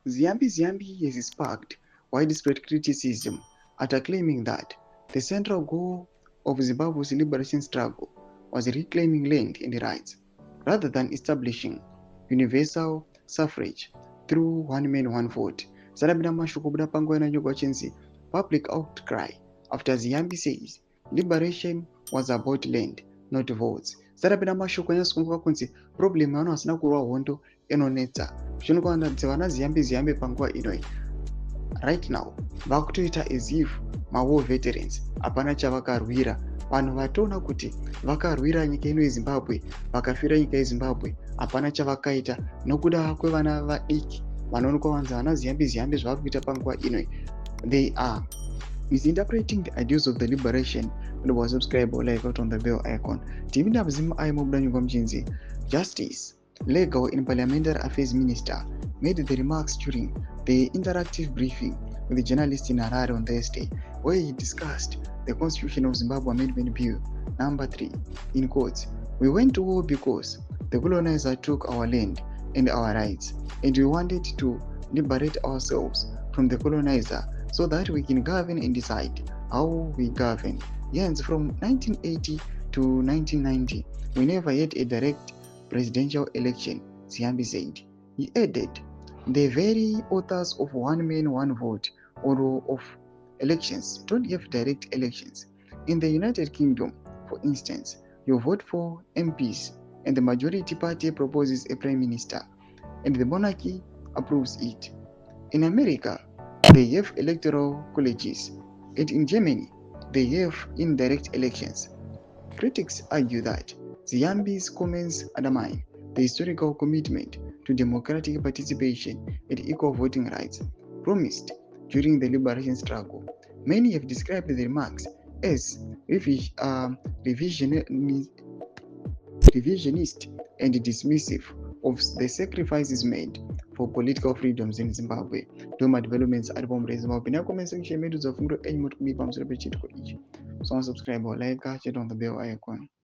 Ziyambi Ziyambi has sparked widespread criticism after claiming that the central goal of Zimbabwe's liberation struggle was reclaiming land and rights, rather than establishing universal suffrage through one man one vote. Sarabina mashoko buda panguva inanyogwa chinzi public outcry after Ziyambi says liberation was about land, not votes. Sarabina mashoko anyatsokunguka kunzi problem yavano vasina kurwa hondo inonetsa. Zvinokuratidza vana Ziyambi Ziyambi panguva inoi right now vakutoita as if war veterans hapana chavakarwira. Vanhu vatoona kuti vakarwira nyika ino yeZimbabwe vakafira nyika yeZimbabwe hapana chavakaita nokuda kwevana vadiki vanoonekwa vanzi vana Ziyambi Ziyambi zvavari kuita panguva inoi. They are misinterpreting the ideals of the liberation. And subscribe or like out on the bell icon. TSHABANGU aimobuda nyongwa muchinzi Justice, Legal and Parliamentary Affairs Minister made the remarks during the interactive briefing with the journalist in Harare on Thursday, where he discussed the Constitution of Zimbabwe Amendment Bill number 3. In quotes, "We went to war because the colonizer took our land and our rights, and we wanted to liberate ourselves from the colonizer so that we can govern and decide how we govern. Hence, from 1980 to 1990, we never had a direct presidential election," Ziyambi said. He added, "The very authors of one man, one vote or of elections don't have direct elections. In the United Kingdom, for instance, you vote for MPs and the majority party proposes a prime minister and the monarchy approves it. In America, they have electoral colleges, and in Germany, they have indirect elections." Critics argue that Ziyambi's comments undermine the historical commitment to democratic participation and equal voting rights promised during the liberation struggle. Many have described the remarks as revisionist and dismissive of the sacrifices made for political freedoms in Zimbabwe. Doma developments at home Zimbabwe. Now comment section medu za fundo enyi moto kubipa msura pe chitiko ichi. So subscribe or like, hit on the bell icon.